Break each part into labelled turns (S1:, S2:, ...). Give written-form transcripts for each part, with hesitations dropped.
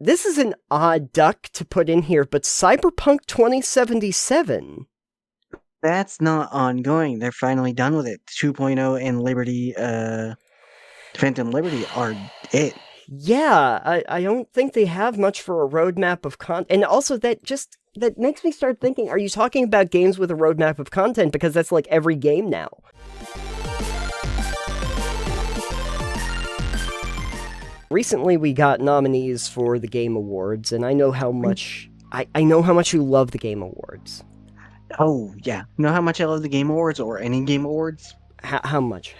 S1: this is an odd duck to put in here, but Cyberpunk 2077.
S2: That's not ongoing. They're finally done with it. 2.0 and Liberty, Phantom Liberty are it.
S1: Yeah, I don't think they have much for a roadmap of content. And also that makes me start thinking, are you talking about games with a roadmap of content? Because that's like every game now. Recently we got nominees for the Game Awards, and I know how much I know how much you love the Game Awards.
S2: Oh, yeah. You know how much I love the Game Awards or any Game Awards?
S1: How much?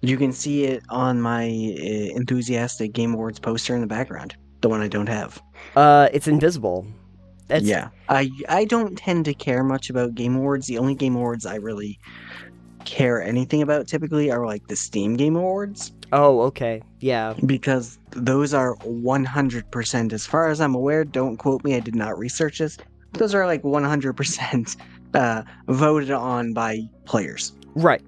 S2: You can see it on my enthusiastic Game Awards poster in the background. The one I don't have.
S1: It's invisible.
S2: Yeah. I don't tend to care much about Game Awards. The only Game Awards I really care anything about typically are like the Steam Game Awards.
S1: Oh, okay. Yeah.
S2: Because those are 100%, as far as I'm aware, don't quote me, I did not research this. Those are like 100% voted on by players.
S1: Right.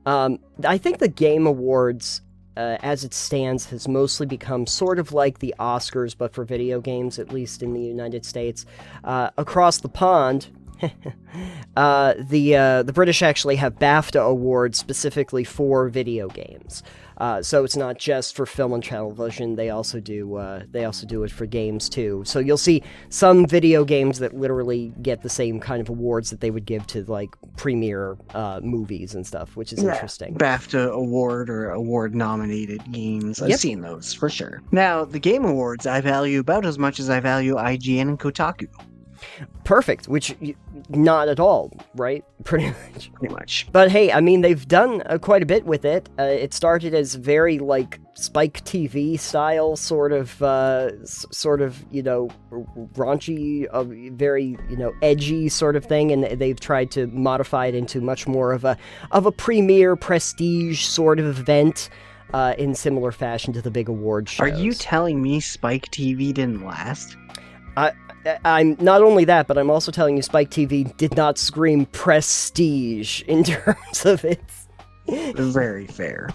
S1: I think the Game Awards, as it stands, has mostly become sort of like the Oscars, but for video games, at least in the United States. Across the pond, the British actually have BAFTA awards specifically for video games. So it's not just for film and television. They also do it for games too. So you'll see some video games that literally get the same kind of awards that they would give to like premier movies and stuff, which is interesting.
S2: BAFTA award or award nominated games. I've seen those for sure. Now, the Game Awards I value about as much as I value IGN and Kotaku.
S1: Perfect, which not at all, right? Pretty
S2: much.
S1: But hey, I mean, they've done quite a bit with it. It started as very like Spike TV style, sort of, raunchy, very, edgy sort of thing, and they've tried to modify it into much more of a premier prestige sort of event. In similar fashion to the big award shows.
S2: Are you telling me Spike TV didn't last?
S1: I'm not only that, but I'm also telling you Spike TV did not scream prestige in terms of its...
S2: Very fair.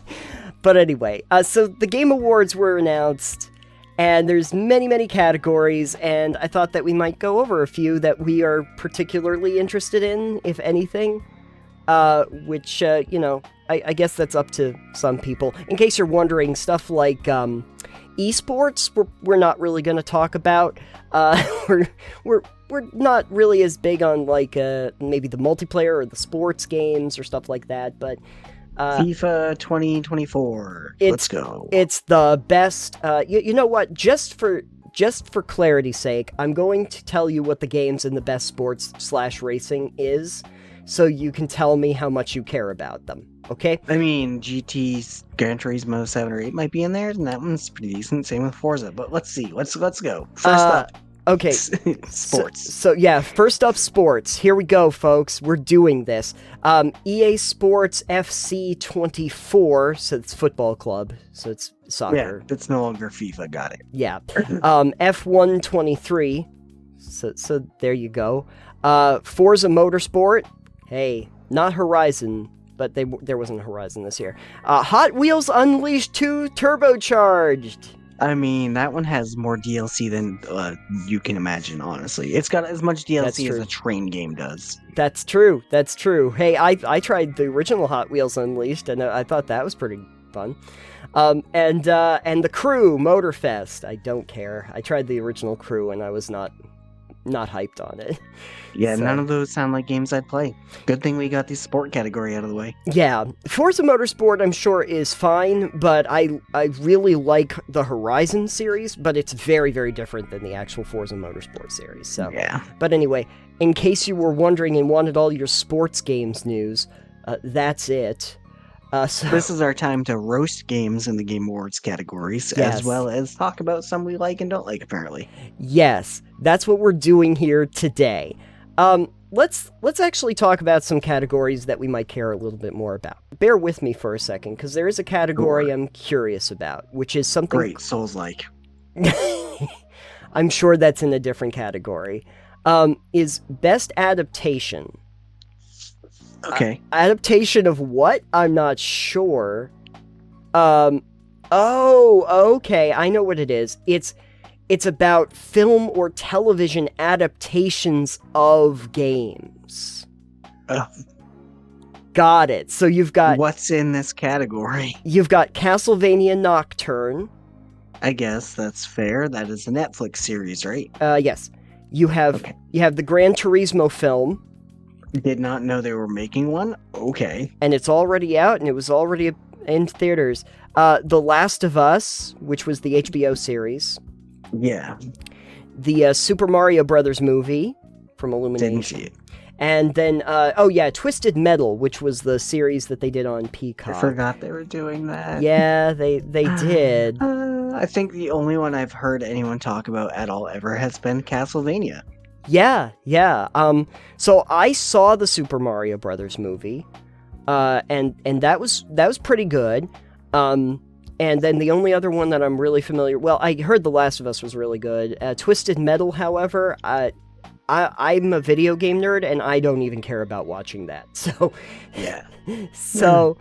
S1: But anyway, so the Game Awards were announced, and there's many categories, and I thought that we might go over a few that we are particularly interested in, if anything, which, I guess that's up to some people. In case you're wondering, stuff like esports, we're not really going to talk about. We're not really as big on like maybe the multiplayer or the sports games or stuff like that, but
S2: FIFA 2024. Let's go.
S1: It's the best. You know what? Just for clarity's sake, I'm going to tell you what the games in the best sports/racing is, so you can tell me how much you care about them. Okay?
S2: I mean, GT's Gran Turismo 7 or 8 might be in there, and that one's pretty decent. Same with Forza, but let's see. Let's go. First up.
S1: Okay.
S2: Sports.
S1: So yeah, first up, sports. Here we go, folks. We're doing this. EA Sports FC 24, so it's football club, so it's soccer.
S2: Yeah, it's no longer FIFA, got it.
S1: Yeah. F1 23, so there you go. Forza Motorsport, hey, not Horizon, but there wasn't a Horizon this year. Hot Wheels Unleashed 2 Turbocharged. I
S2: mean, that one has more DLC than you can imagine, honestly. It's got as much DLC as a train game does.
S1: That's true. Hey, I tried the original Hot Wheels Unleashed, and I thought that was pretty fun. And the Crew Motorfest. I don't care. I tried the original Crew, and I was not hyped on it.
S2: Yeah, so. None of those sound like games I'd play. Good thing we got the sport category out of the way.
S1: Yeah, Forza Motorsport I'm sure is fine, but I really like the Horizon series, but it's very, very different than the actual Forza Motorsport series. So
S2: yeah.
S1: But anyway, in case you were wondering and wanted all your sports games news, that's it. So
S2: this is our time to roast games in the Game Awards categories, as well as talk about some we like and don't like, apparently.
S1: Yes, that's what we're doing here today. Let's actually talk about some categories that we might care a little bit more about. Bear with me for a second, because there is a category I'm curious about, which is something...
S2: Great, Souls-like.
S1: I'm sure that's in a different category. Is Best Adaptation.
S2: Okay.
S1: Adaptation of what? I'm not sure. Oh, okay. I know what it is. It's about film or television adaptations of games.
S2: Uh,
S1: Got it. So
S2: what's in this category?
S1: you've got Castlevania Nocturne.
S2: I guess that's fair. That is a Netflix series, right?
S1: Yes. You have the Gran Turismo film,
S2: Did not know they were making one. Okay.
S1: and it's already out, and it was already in theaters. The Last of Us, which was the HBO series.
S2: Yeah.
S1: The Super Mario Brothers movie from Illumination.
S2: Didn't see it.
S1: And then, Twisted Metal, which was the series that they did on Peacock.
S2: I forgot they were doing that.
S1: Yeah, they did.
S2: I think the only one I've heard anyone talk about at all ever has been Castlevania.
S1: Yeah. So I saw the Super Mario Brothers movie, and that was pretty good. And then the only other one that I'm really familiar... Well, I heard The Last of Us was really good. Twisted Metal, however, I'm a video game nerd, and I don't even care about watching that. So,
S2: Yeah.
S1: so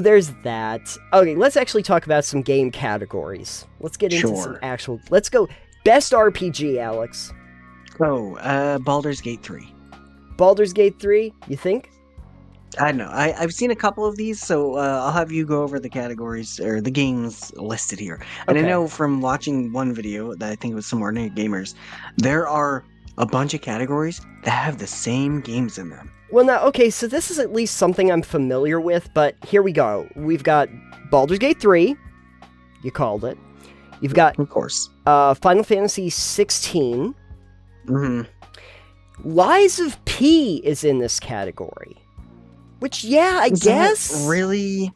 S1: there's that. Okay, let's actually talk about some game categories. Let's get into some actual... Let's go. Best RPG, Alex.
S2: Oh, Baldur's Gate 3.
S1: Baldur's Gate 3, you think?
S2: I don't know. I've seen a couple of these, so I'll have you go over the categories or the games listed here. And
S1: Okay.
S2: I know from watching one video that I think was some Ordinary Gamers, there are a bunch of categories that have the same games in them.
S1: Well, now, okay, so this is at least something I'm familiar with, but here we go. We've got Baldur's Gate 3. You called it. You've got
S2: Of course.
S1: Final Fantasy 16.
S2: Mm-hmm.
S1: Lies of P is in this category. Which, yeah, I guess.
S2: Really?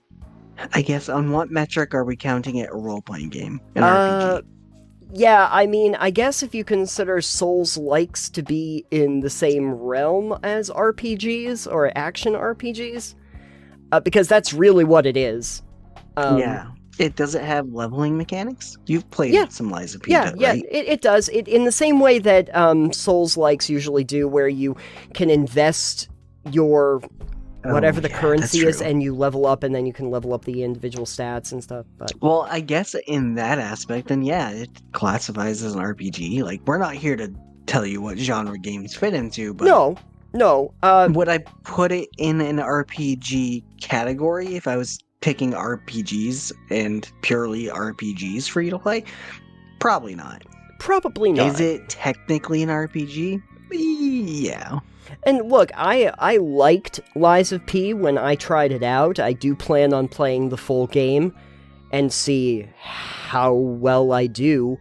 S2: I guess on what metric are we counting it a role-playing game? An RPG?
S1: Yeah, I mean, I guess if you consider Souls-likes to be in the same realm as RPGs or action RPGs, because that's really what it is.
S2: Yeah. Does it have leveling mechanics? You've played some Lies of P,
S1: right? It does. It in the same way that Souls-likes usually do, where you can invest your whatever the currency is, and you level up, and then you can level up the individual stats and stuff. But
S2: well, I guess in that aspect, then yeah, it classifies as an RPG. Like, we're not here to tell you what genre games fit into, but
S1: no.
S2: Would I put it in an RPG category if I was picking RPGs and purely RPGs for you to play? Probably not.
S1: Probably not.
S2: Is it technically an RPG? Yeah.
S1: And look, I liked Lies of P when I tried it out. I do plan on playing the full game and see how well I do.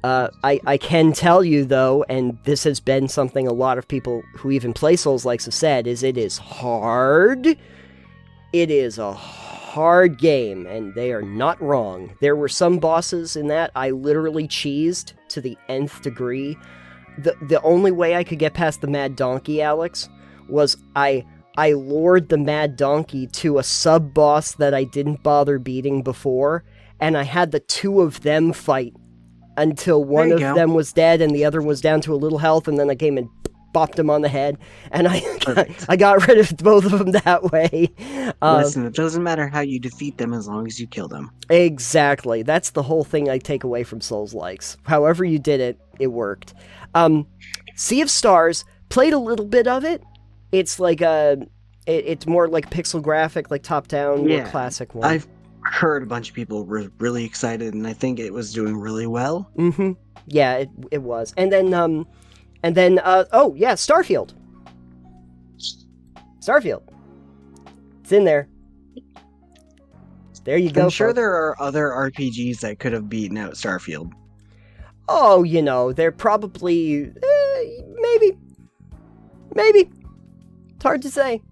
S1: I can tell you, though, and this has been something a lot of people who even play Souls-likes have said, is it is hard. It is a hard game, and they are not wrong. There were some bosses in that I literally cheesed to the nth degree. The only way I could get past the Mad Donkey, Alex, was I lured the Mad Donkey to a sub-boss that I didn't bother beating before, and I had the two of them fight until one of them was dead and the other was down to a little health, and then I came and bopped him on the head, and I got rid of both of them that way.
S2: Listen, it doesn't matter how you defeat them as long as you kill them.
S1: Exactly. That's the whole thing I take away from Souls-likes. However you did it, it worked. Sea of Stars, played a little bit of it. It's like it's more like pixel graphic, like top-down, more classic one.
S2: I've heard a bunch of people were really excited, and I think it was doing really well.
S1: Mm-hmm. Yeah, it was. And then, Starfield. Starfield. It's in there. There you go.
S2: I'm sure there are other RPGs that could have beaten out Starfield.
S1: Oh, they're probably... maybe. It's hard to say.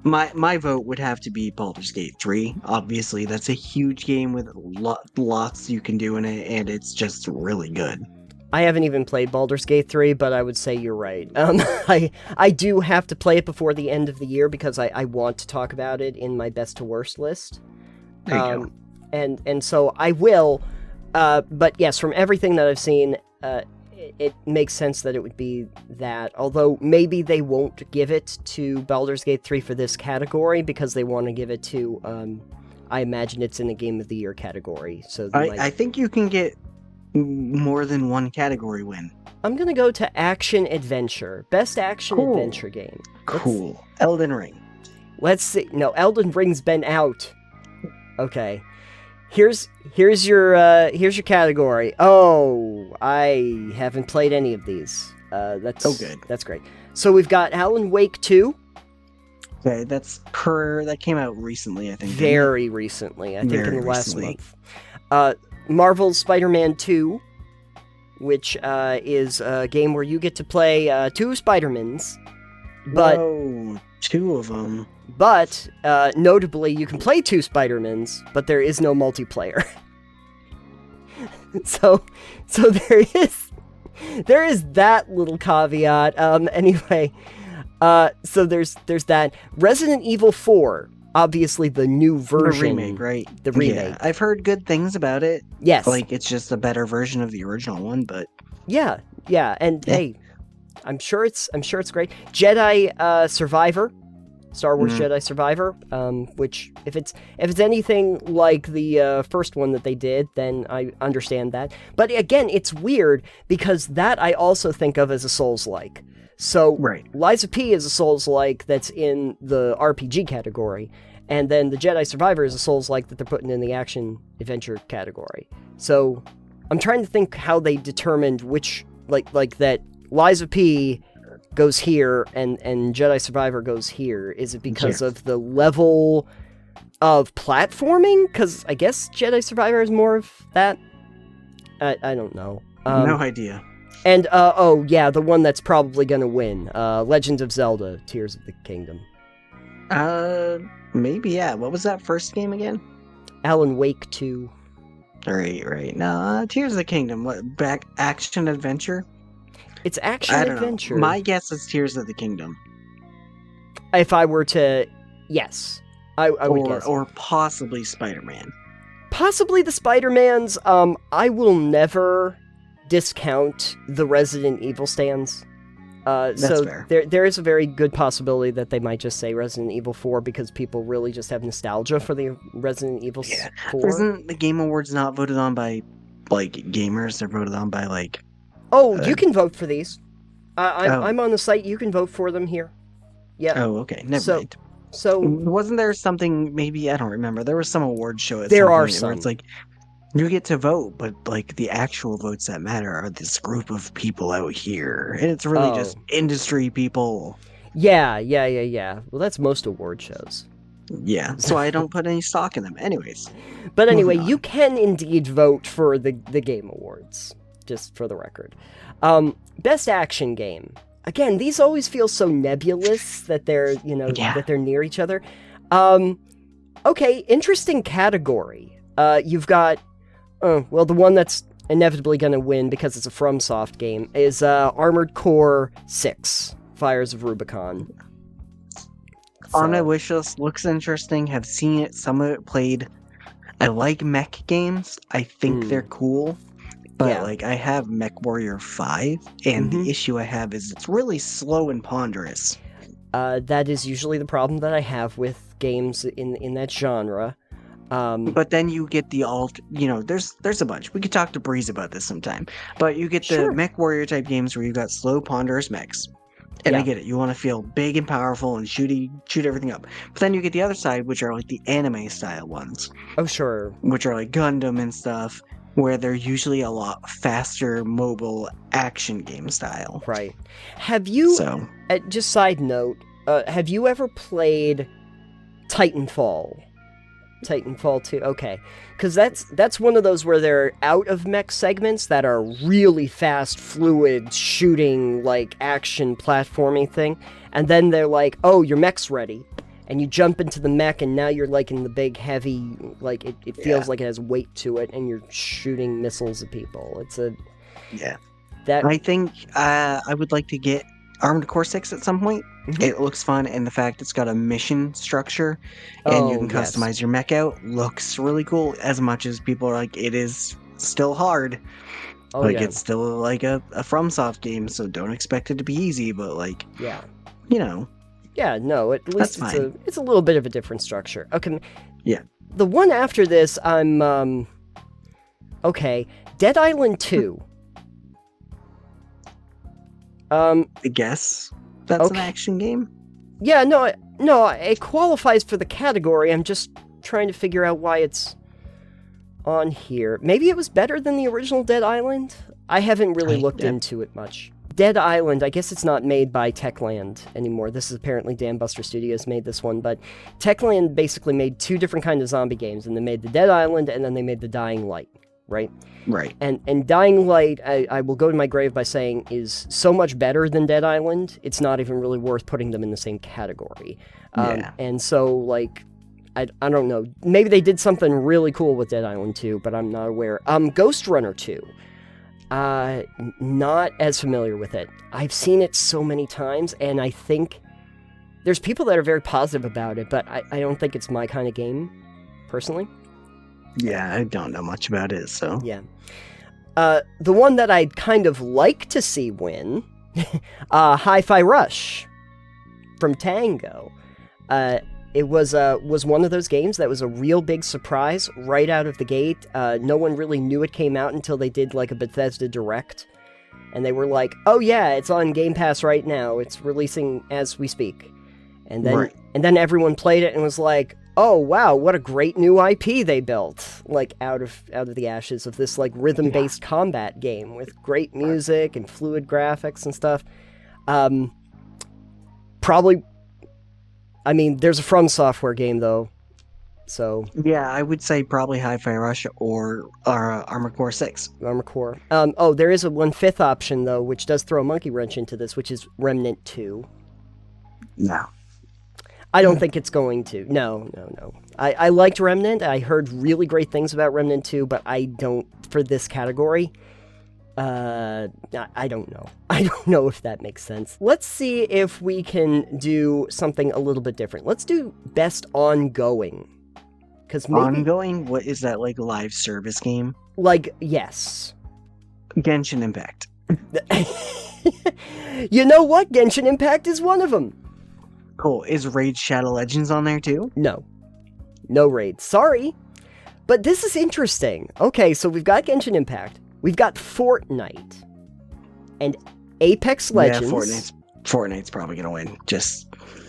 S2: My vote would have to be Baldur's Gate 3. Obviously, that's a huge game with lots you can do in it, and it's just really good.
S1: I haven't even played Baldur's Gate 3, but I would say you're right. I do have to play it before the end of the year because I want to talk about it in my best to worst list.
S2: There you go.
S1: And so I will, but yes, from everything that I've seen, it makes sense that it would be that, although maybe they won't give it to Baldur's Gate 3 for this category because they want to give it to I imagine it's in the Game of the Year category. So they might...
S2: I think you can get more than one category win.
S1: I'm gonna go to Action Adventure. Best Action
S2: Cool.
S1: Adventure Game.
S2: Cool. Elden Ring.
S1: Let's see. No, Elden Ring's been out. Okay. Here's your category. Oh, I haven't played any of these. That's
S2: good.
S1: That's great. So we've got Alan Wake 2.
S2: Okay, that came out recently, I think.
S1: Very recently. I think
S2: Very
S1: in the last
S2: recently.
S1: month. Marvel's Spider-Man 2, which is a game where you get to play 2 Spider-Mans. But
S2: Whoa, 2 of them.
S1: But, notably, you can play 2 Spider-Mans, but there is no multiplayer. so there is that little caveat. Anyway, so there's that. Resident Evil 4, obviously the new version.
S2: The remake, right?
S1: The remake.
S2: Yeah, I've heard good things about it.
S1: Yes.
S2: Like, it's just a better version of the original one, but...
S1: Yeah, and hey, I'm sure it's great. Jedi Survivor. Star Wars Jedi Survivor, which if it's anything like the first one that they did, then I understand that. But again, it's weird because that I also think of as a Souls-like. So
S2: Right.
S1: Lies of P is a Souls-like that's in the RPG category, and then the Jedi Survivor is a Souls-like that they're putting in the action adventure category. So I'm trying to think how they determined which like that Lies of P goes here and Jedi Survivor goes here. Is it because of the level of platforming? Because I guess Jedi Survivor is more of that. I don't know.
S2: No idea.
S1: And oh yeah, the one that's probably gonna win. Legend of Zelda: Tears of the Kingdom.
S2: Maybe, yeah. What was that first game again?
S1: Alan Wake 2.
S2: Right. No, Tears of the Kingdom. What, back action adventure?
S1: It's action
S2: I don't
S1: adventure.
S2: know. My guess is Tears of the Kingdom.
S1: If I were to, yes, I would guess.
S2: Or possibly Spider-Man.
S1: Possibly the Spider-Mans. I will never discount the Resident Evil stands.
S2: That's
S1: so
S2: fair.
S1: There is a very good possibility that they might just say Resident Evil 4 because people really just have nostalgia for the Resident Evil 4.
S2: Isn't the Game Awards not voted on by, like, gamers? They're voted on by, like...
S1: Oh, you can vote for these. I'm on the site. You can vote for them here. Yeah.
S2: Oh, okay. Never mind.
S1: So
S2: wasn't there something? Maybe I don't remember. There was some award show.
S1: There are
S2: where
S1: some.
S2: it's like you get to vote, but like the actual votes that matter are this group of people out here, and it's really just industry people.
S1: Yeah. Well, that's most award shows.
S2: Yeah. So I don't put any stock in them, anyways.
S1: But anyway, you can indeed vote for the Game Awards. Just for the record. Best action game. Again, these always feel so nebulous that they're, that they're near each other. Okay, interesting category. You've got, the one that's inevitably going to win because it's a FromSoft game is Armored Core 6, Fires of Rubicon.
S2: On my wish list, looks interesting. Have seen it, some of it played. I like mech games. I think they're cool. But, I have MechWarrior 5, and the issue I have is it's really slow and ponderous.
S1: That is usually the problem that I have with games in that genre.
S2: But then you get the there's a bunch. We could talk to Breeze about this sometime. But you get the MechWarrior type games where you've got slow, ponderous mechs. And I get it. You want to feel big and powerful and shoot everything up. But then you get the other side, which are like the anime style ones.
S1: Oh, sure.
S2: Which are like Gundam and stuff, where they're usually a lot faster, mobile action game style.
S1: Right. Have you, just side note, have you ever played Titanfall? Titanfall 2? Okay. Because that's one of those where they're out of mech segments that are really fast, fluid, shooting, like, action platforming thing. And then they're like, oh, your mech's ready. And you jump into the mech, and now you're, like, in the big, heavy, like, it feels like it has weight to it, and you're shooting missiles at people. It's a...
S2: Yeah.
S1: That...
S2: I think I would like to get Armored Core 6 at some point. It looks fun, and the fact it's got a mission structure, and you can customize your mech out, looks really cool, as much as people are like, it is still hard. It's still, like, a FromSoft game, so don't expect it to be easy, but, like,
S1: Yeah, no, at least it's a little bit of a different structure. Okay.
S2: Yeah.
S1: the one after this, I'm, okay, Dead Island 2.
S2: I guess that's an
S1: okay.
S2: action game.
S1: Yeah, no, it qualifies for the category. I'm just trying to figure out why it's on here. Maybe it was better than the original Dead Island? I haven't really looked into it much. Dead Island, I guess it's not made by Techland anymore. This is apparently Dan Buster Studios made this one, but Techland basically made two different kinds of zombie games, and they made the Dead Island, and then they made the Dying Light, right?
S2: Right.
S1: And Dying Light, I will go to my grave by saying, is so much better than Dead Island, it's not even really worth putting them in the same category. And so, like, I don't know. Maybe they did something really cool with Dead Island 2, but I'm not aware. Ghost Runner 2. Not as familiar with it. I've seen it so many times, and I think there's people that are very positive about it, but I don't think it's my kind of game, personally.
S2: Yeah, I don't know much about it, so...
S1: Yeah. The one that I'd kind of like to see win, Hi-Fi Rush from Tango. It was one of those games that was a real big surprise right out of the gate. No one really knew it came out until they did like a Bethesda Direct. And they were like, oh yeah, it's on Game Pass right now. It's releasing as we speak. And then everyone played it and was like, oh wow, what a great new IP they built. Like out of the ashes of this like rhythm-based combat game with great music and fluid graphics and stuff. Probably, I mean, there's a From Software game though, so...
S2: Yeah, I would say probably Hi-Fi Rush or Armored Core 6.
S1: Armored Core. Oh, there is a 1/5 option though, which does throw a monkey wrench into this, which is Remnant 2.
S2: No.
S1: I don't think it's going to. No. I liked Remnant. I heard really great things about Remnant 2, but I don't, for this category, I don't know. I don't know if that makes sense. Let's see if we can do something a little bit different. Let's do Best Ongoing.
S2: Ongoing? What is that, like a live service game?
S1: Like, yes.
S2: Genshin Impact.
S1: You know what? Genshin Impact is one of them.
S2: Cool. Is Raid Shadow Legends on there too?
S1: No. No Raid. Sorry. But this is interesting. Okay, so we've got Genshin Impact. We've got Fortnite. And Apex Legends.
S2: Yeah, Fortnite's probably going to win.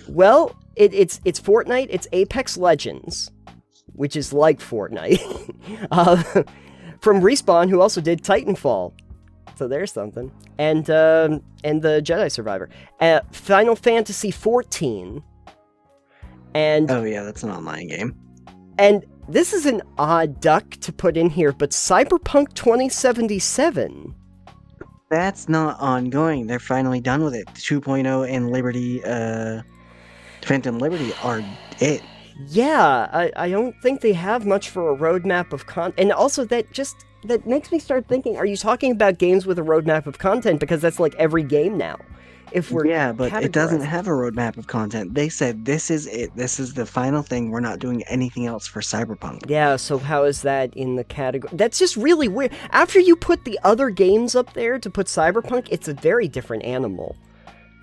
S1: Well, it's Fortnite, it's Apex Legends, which is like Fortnite. From Respawn, who also did Titanfall. So there's something. And the Jedi Survivor. Final Fantasy XIV. And...
S2: Oh yeah, that's an online game.
S1: And this is an odd duck to put in here, but Cyberpunk 2077.
S2: That's not ongoing. They're finally done with it. 2.0 and Liberty, Phantom Liberty are it.
S1: Yeah, I don't think they have much for a roadmap of content. And also that makes me start thinking, are you talking about games with a roadmap of content? Because that's like every game now.
S2: Yeah, but it doesn't have a roadmap of content. They said, this is it. This is the final thing. We're not doing anything else for Cyberpunk.
S1: Yeah, so how is that in the category? That's just really weird. After you put the other games up there to put Cyberpunk, it's a very different animal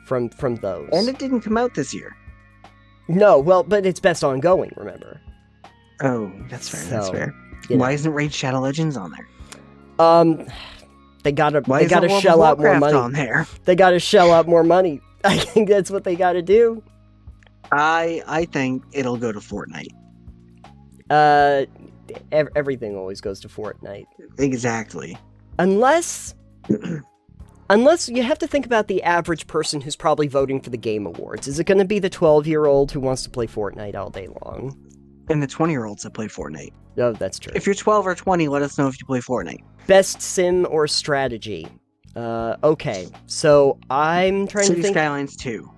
S1: from those.
S2: And it didn't come out this year.
S1: No, well, but it's Best Ongoing, remember?
S2: Oh, that's fair. That's fair. Why isn't Raid Shadow Legends on there?
S1: They gotta shell out more money.
S2: On there?
S1: They gotta shell out more money. I think that's what they gotta do.
S2: I think it'll go to Fortnite.
S1: Everything always goes to Fortnite.
S2: Exactly.
S1: Unless you have to think about the average person who's probably voting for the Game Awards. Is it going to be the 12-year-old who wants to play Fortnite all day long?
S2: And the 20-year-olds that play Fortnite.
S1: Oh, that's true.
S2: If you're 12 or 20, let us know if you play Fortnite.
S1: Best sim or strategy? Okay, so I'm trying to think...
S2: City Skylines 2.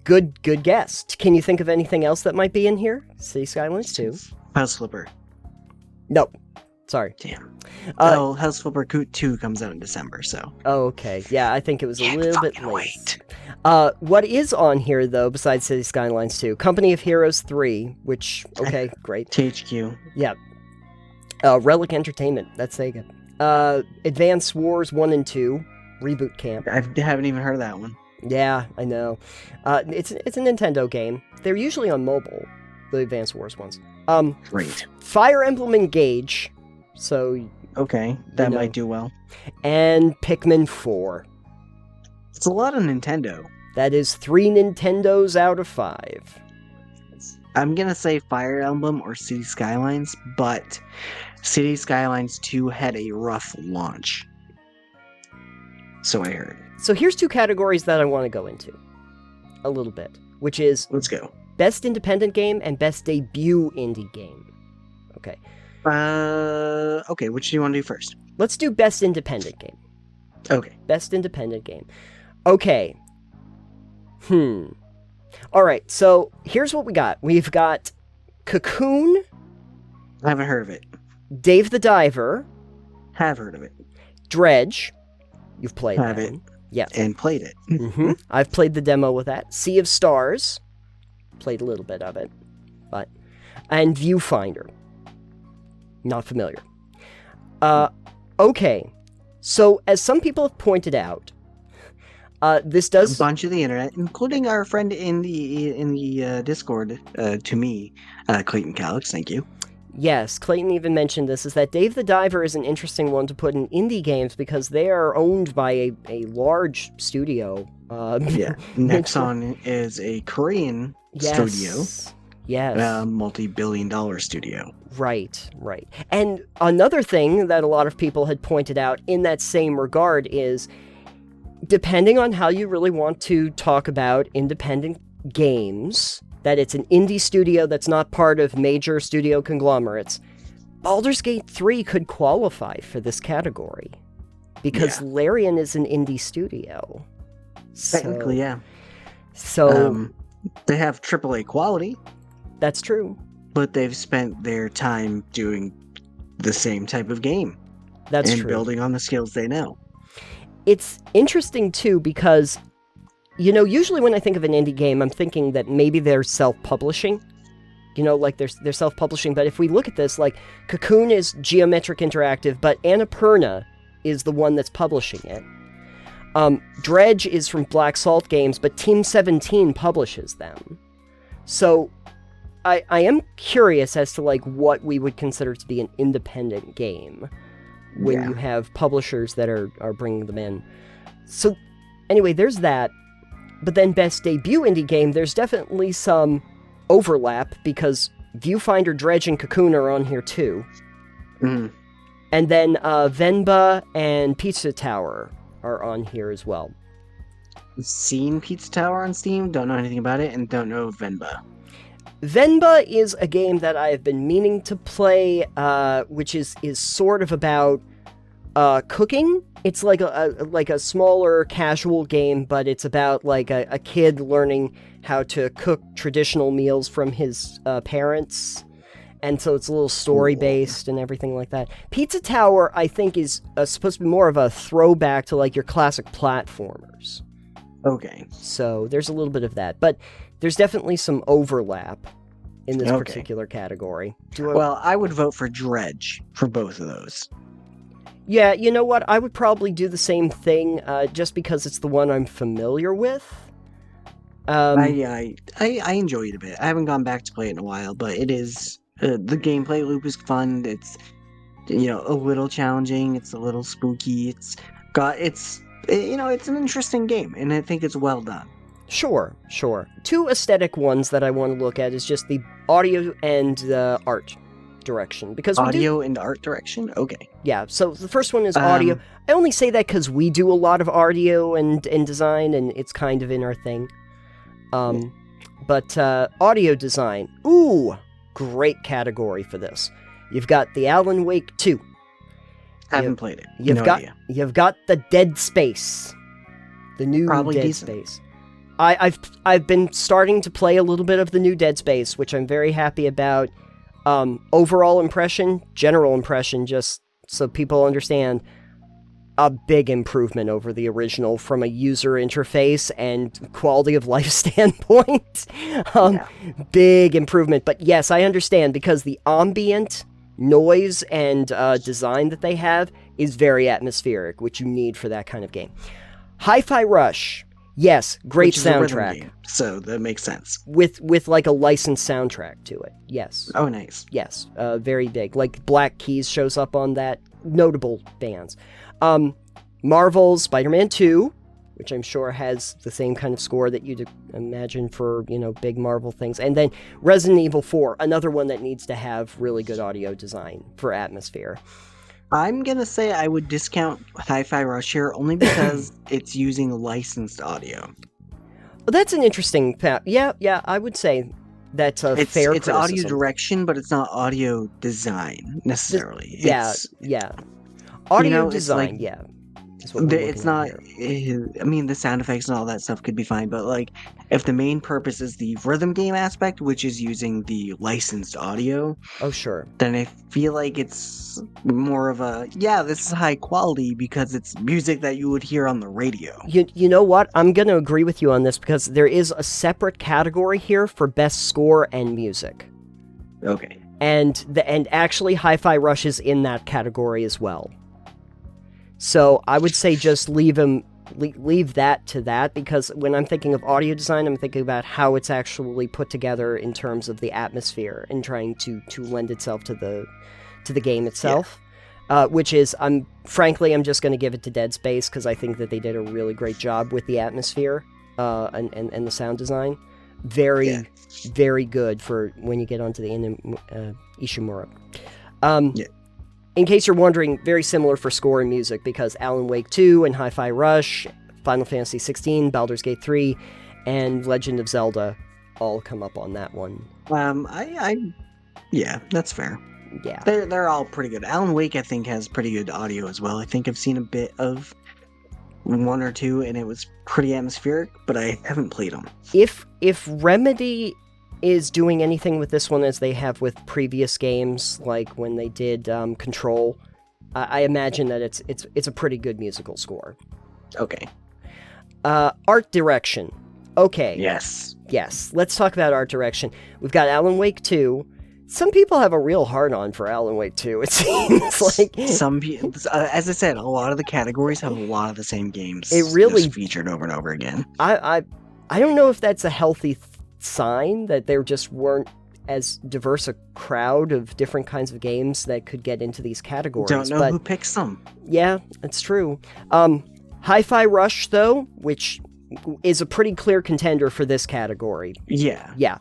S1: Good guess. Can you think of anything else that might be in here? City Skylines 2.
S2: House Flipper.
S1: No. Sorry.
S2: Damn. House Flipper 2 comes out in December, so...
S1: Oh, okay. Yeah, I think it was a little bit late. What is on here, though, besides City Skylines 2? Company of Heroes 3, which... Okay, great.
S2: THQ.
S1: Yeah. Relic Entertainment. That's Sega. Advance Wars 1 and 2. Reboot Camp.
S2: I haven't even heard of that one.
S1: Yeah, I know. It's a Nintendo game. They're usually on mobile, the Advance Wars ones.
S2: Great.
S1: Fire Emblem Engage. So.
S2: Okay, that might do well.
S1: And Pikmin 4.
S2: It's a lot of Nintendo.
S1: That is 3 Nintendos out of 5.
S2: I'm gonna say Fire Emblem or City Skylines, but City Skylines 2 had a rough launch. So I heard.
S1: So here's 2 categories that I want to go into. A little bit. Which is...
S2: Let's go.
S1: Best Independent Game and Best Debut Indie Game. Okay.
S2: Okay, which do you want to do first?
S1: Let's do Best Independent Game.
S2: Okay.
S1: Best Independent Game. Okay. Alright, so here's what we got. We've got Cocoon.
S2: I haven't heard of it.
S1: Dave the Diver.
S2: Have heard of it.
S1: Dredge. You've played
S2: Have
S1: that
S2: it.
S1: one. Yeah.
S2: And played it.
S1: Mm-hmm. I've played the demo with that. Sea of Stars. Played a little bit of it. And Viewfinder. Not familiar. Okay. So, as some people have pointed out, this does...
S2: A bunch of the internet, including our friend in the Discord, to me, Clayton Calix, thank you.
S1: Yes, Clayton even mentioned this, is that Dave the Diver is an interesting one to put in indie games because they are owned by a large studio.
S2: Yeah, Nexon is a Korean studio.
S1: Yes.
S2: Multi-billion-dollar studio.
S1: Right. And another thing that a lot of people had pointed out in that same regard is, depending on how you really want to talk about independent games, that it's an indie studio that's not part of major studio conglomerates, Baldur's Gate 3 could qualify for this category. Because Larian is an indie studio.
S2: Technically, yeah.
S1: So...
S2: they have AAA quality.
S1: That's true.
S2: But they've spent their time doing the same type of game.
S1: That's true.
S2: And building on the skills they know.
S1: It's interesting, too, because, usually when I think of an indie game, I'm thinking that maybe they're self-publishing. Like they're self-publishing. But if we look at this, like, Cocoon is Geometric Interactive, but Annapurna is the one that's publishing it. Dredge is from Black Salt Games, but Team 17 publishes them. So... I am curious as to, like, what we would consider to be an independent game when you have publishers that are bringing them in. So, anyway, there's that. But then Best Debut Indie Game, there's definitely some overlap because Viewfinder, Dredge, and Cocoon are on here, too.
S2: Mm.
S1: And then Venba and Pizza Tower are on here as well.
S2: Seen Pizza Tower on Steam, don't know anything about it, and don't know Venba.
S1: Venba is a game that I have been meaning to play, which is sort of about cooking. It's like a smaller casual game, but it's about like a kid learning how to cook traditional meals from his parents, and so it's a little story based and everything like that. Pizza Tower, I think, is supposed to be more of a throwback to like your classic platformers.
S2: Okay.
S1: So there's a little bit of that, but there's definitely some overlap in this particular category.
S2: I would vote for Dredge for both of those.
S1: Yeah, you know what? I would probably do the same thing, just because it's the one I'm familiar with.
S2: I enjoy it a bit. I haven't gone back to play it in a while, but it is the gameplay loop is fun. It's a little challenging. It's a little spooky. It's an interesting game, and I think it's well done.
S1: Sure. 2 aesthetic ones that I want to look at is just the audio and the art direction. Because
S2: audio and art direction? Okay.
S1: Yeah, so the first one is audio. I only say that because we do a lot of audio and design, and it's kind of in our thing. But audio design. Ooh, great category for this. You've got the Alan Wake 2.
S2: Haven't played it.
S1: You've got the Dead Space. The new Dead Space. I've been starting to play a little bit of the new Dead Space, which I'm very happy about. Overall impression, general impression, just so people understand, a big improvement over the original from a user interface and quality of life standpoint. Big improvement. But yes, I understand, because the ambient noise and design that they have is very atmospheric, which you need for that kind of game. Hi-Fi Rush Yes, great
S2: which is a rhythm
S1: soundtrack.
S2: game, so that makes sense.
S1: With like a licensed soundtrack to it. Yes.
S2: Oh, nice.
S1: Yes, very big. Like Black Keys shows up on that. Notable bands. Marvel's Spider-Man 2, which I'm sure has the same kind of score that you'd imagine for, big Marvel things. And then Resident Evil 4, another one that needs to have really good audio design for atmosphere.
S2: I'm going to say I would discount Hi-Fi Rush here only because it's using licensed audio.
S1: Well, that's an interesting... Yeah, I would say that's a fair
S2: It's
S1: criticism.
S2: audio direction, but it's not audio design, necessarily.
S1: Yeah. Audio design,
S2: like,
S1: yeah.
S2: It's not. I mean, the sound effects and all that stuff could be fine, but like, if the main purpose is the rhythm game aspect, which is using the licensed audio,
S1: oh sure,
S2: then I feel like it's more of a this is high quality because it's music that you would hear on the radio.
S1: You know what? I'm going to agree with you on this because there is a separate category here for best score and music.
S2: Okay.
S1: And actually, Hi-Fi Rush is in that category as well. So I would say just leave that to that, because when I'm thinking of audio design, I'm thinking about how it's actually put together in terms of the atmosphere and trying to lend itself to the game itself. Which is, I'm just going to give it to Dead Space because I think that they did a really great job with the atmosphere and the sound design. Very, very good for when you get onto the Ishimura. In case you're wondering, very similar for score and music because Alan Wake 2 and Hi-Fi Rush, Final Fantasy 16, Baldur's Gate 3, and Legend of Zelda all come up on that one.
S2: That's fair.
S1: Yeah.
S2: They're all pretty good. Alan Wake, I think, has pretty good audio as well. I think I've seen a bit of one or two, and it was pretty atmospheric, but I haven't played them.
S1: If Remedy is doing anything with this one as they have with previous games, like when they did Control, I imagine that it's a pretty good musical score.
S2: Okay.
S1: Art direction. Okay.
S2: Yes.
S1: Let's talk about art direction. We've got Alan Wake 2. Some people have a real hard-on for Alan Wake 2, it seems like.
S2: Some people, as I said, a lot of the categories have a lot of the same games.
S1: It really
S2: just featured over and over again.
S1: I don't know if that's a healthy sign that there just weren't as diverse a crowd of different kinds of games that could get into these categories.
S2: Don't know who picks them.
S1: Yeah, that's true. Hi-Fi Rush, though, which is a pretty clear contender for this category.
S2: Yeah.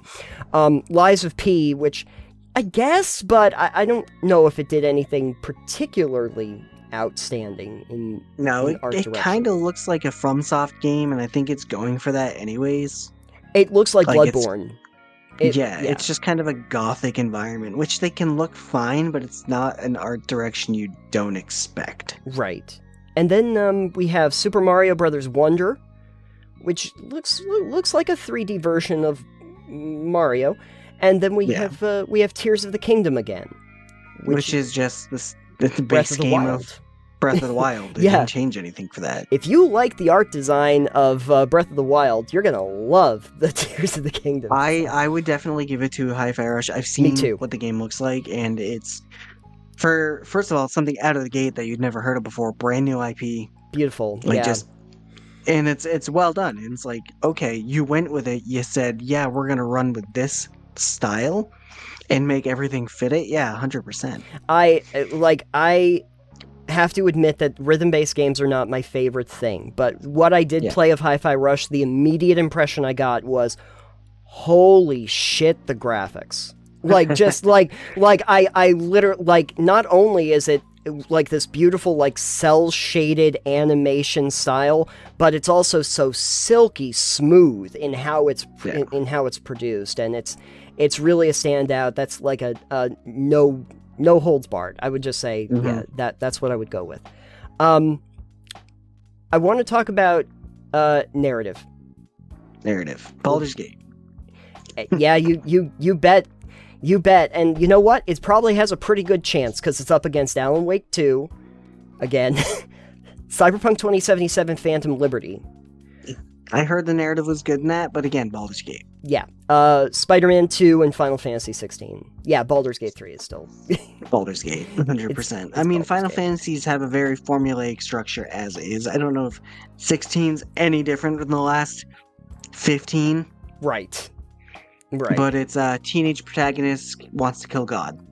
S1: Lies of P, which I guess, but I don't know if it did anything particularly outstanding in art direction.
S2: It kind of looks like a FromSoft game, and I think it's going for that anyways.
S1: It looks like Bloodborne.
S2: It's just kind of a gothic environment, which they can look fine, but it's not an art direction you don't expect.
S1: Right. And then we have Super Mario Bros. Wonder, which looks like a 3D version of Mario. And then we have Tears of the Kingdom again.
S2: Which is just the base game of Breath of the Wild. They didn't change anything for that.
S1: If you like the art design of Breath of the Wild, you're going to love the Tears of the Kingdom.
S2: I would definitely give it to Hi-Fi Rush. I've seen what the game looks like, and it's, first of all, something out of the gate that you'd never heard of before. Brand new IP.
S1: Beautiful.
S2: And it's well done. And it's like, okay, you went with it. You said, we're going to run with this style and make everything fit it. 100%.
S1: I have to admit that rhythm-based games are not my favorite thing, but what I did play of Hi-Fi Rush, the immediate impression I got was, holy shit, the graphics. Like, just I literally, not only is it like this beautiful, cell-shaded animation style, but it's also so silky smooth in how it's in how it's produced, and it's really a standout. That's like a no holds barred. I would just say, that's what I would go with. I want to talk about narrative.
S2: Baldur's Gate.
S1: Yeah, you bet. You bet. And you know what? It probably has a pretty good chance because it's up against Alan Wake 2, again, Cyberpunk 2077 Phantom Liberty.
S2: I heard the narrative was good in that, but again, Baldur's Gate.
S1: Yeah. Spider-Man 2 and Final Fantasy 16. Yeah, Baldur's Gate 3 is still...
S2: Baldur's Gate, 100%. I mean, Final Fantasies have a very formulaic structure as is. I don't know if 16's any different than the last 15.
S1: Right. Right.
S2: But it's a teenage protagonist wants to kill God.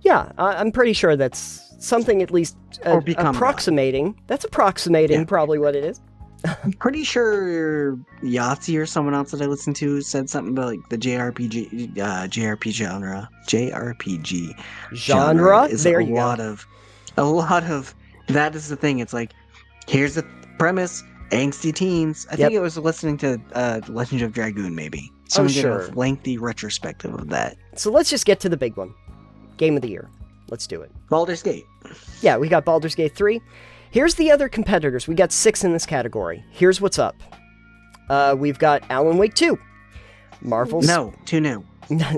S1: Yeah, I'm pretty sure that's something at least approximating. God. That's approximating probably what it is.
S2: I'm pretty sure Yahtzee or someone else that I listened to said something about like the JRPG genre is
S1: there
S2: a lot of that is the thing. It's like, here's the premise, angsty teens. I think it was listening to Legend of Dragoon maybe. Someone did a lengthy retrospective of that.
S1: So let's just get to the big one. Game of the year. Let's do it.
S2: Baldur's Gate.
S1: Yeah, we got Baldur's Gate 3. Here's the other competitors. We got 6 in this category. Here's what's up. We've got Alan Wake 2. Marvel's...
S2: No, too new.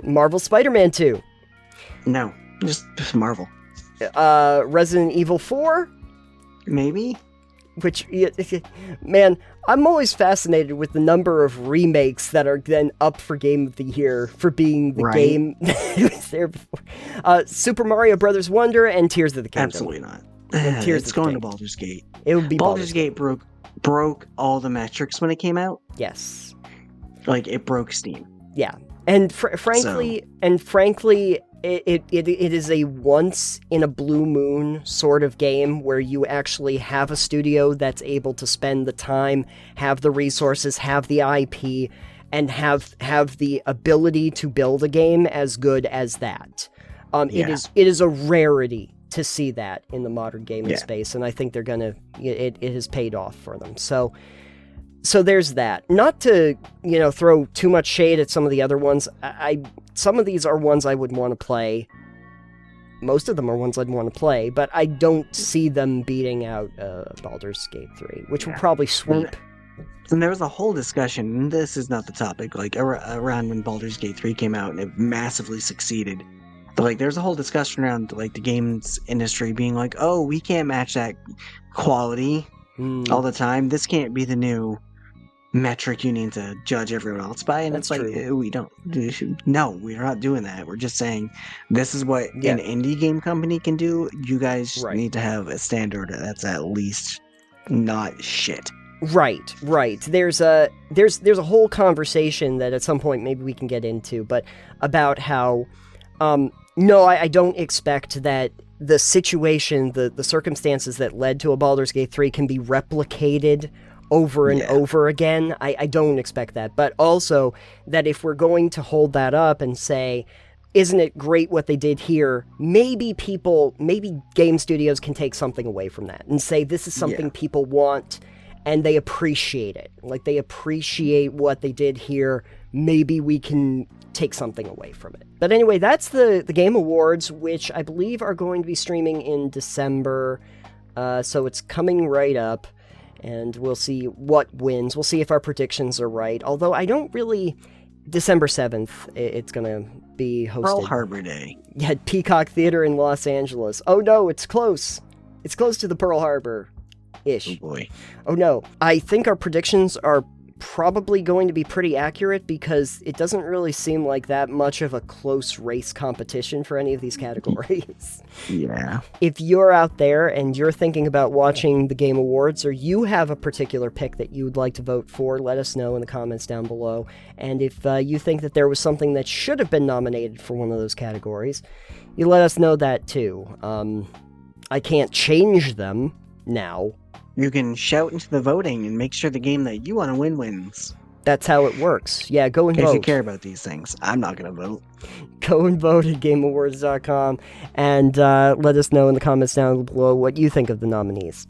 S1: Marvel Spider-Man 2.
S2: No, just Marvel.
S1: Resident Evil 4.
S2: Maybe?
S1: Which, man, I'm always fascinated with the number of remakes that are then up for Game of the Year for being the game that was there before. Super Mario Brothers Wonder and Tears of the Kingdom.
S2: Absolutely not. It's going to Baldur's Gate.
S1: It would be
S2: Baldur's Gate broke all the metrics when it came out.
S1: Yes.
S2: Like, it broke Steam.
S1: Yeah. And frankly, it is a once in a blue moon sort of game where you actually have a studio that's able to spend the time, have the resources, have the IP, and have the ability to build a game as good as that. It is a rarity to see that in the modern gaming space, and I think they're gonna. It has paid off for them. So there's that. Not to throw too much shade at some of the other ones. Some of these are ones I would want to play. Most of them are ones I'd want to play, but I don't see them beating out Baldur's Gate 3, which will probably sweep.
S2: And there was a whole discussion, and this is not the topic, like around when Baldur's Gate 3 came out and it massively succeeded. But like there's a whole discussion around like the games industry being like, oh, we can't match that quality all the time. This can't be the new metric you need to judge everyone else by. And
S1: That's
S2: it's like, we don't. No, we're not doing that. We're just saying this is what an indie game company can do. You guys need to have a standard that's at least not shit.
S1: Right. There's a whole conversation that at some point maybe we can get into, but about how no, I don't expect that the situation, the circumstances that led to a Baldur's Gate 3 can be replicated over and over again. I don't expect that. But also that if we're going to hold that up and say, isn't it great what they did here? Maybe game studios can take something away from that and say this is something people want and they appreciate it. Like they appreciate what they did here. Maybe we can take something away from it. But anyway, that's the Game Awards, which I believe are going to be streaming in December. So it's coming right up. And we'll see what wins. We'll see if our predictions are right. Although I don't really... December 7th, it's going to be hosted.
S2: Pearl Harbor Day.
S1: Yeah, Peacock Theater in Los Angeles. Oh no, it's close. It's close to the Pearl Harbor-ish.
S2: Oh boy.
S1: Oh no. I think our predictions are probably going to be pretty accurate because it doesn't really seem like that much of a close race competition for any of these categories.
S2: Yeah.
S1: If you're out there and you're thinking about watching the Game Awards or you have a particular pick that you would like to vote for, let us know in the comments down below. And if you think that there was something that should have been nominated for one of those categories, you let us know that too. I can't change them now.
S2: You can shout into the voting and make sure the game that you want to win wins.
S1: That's how it works. Yeah, go and vote.
S2: If you care about these things. I'm not going to vote.
S1: Go and vote at GameAwards.com and let us know in the comments down below what you think of the nominees.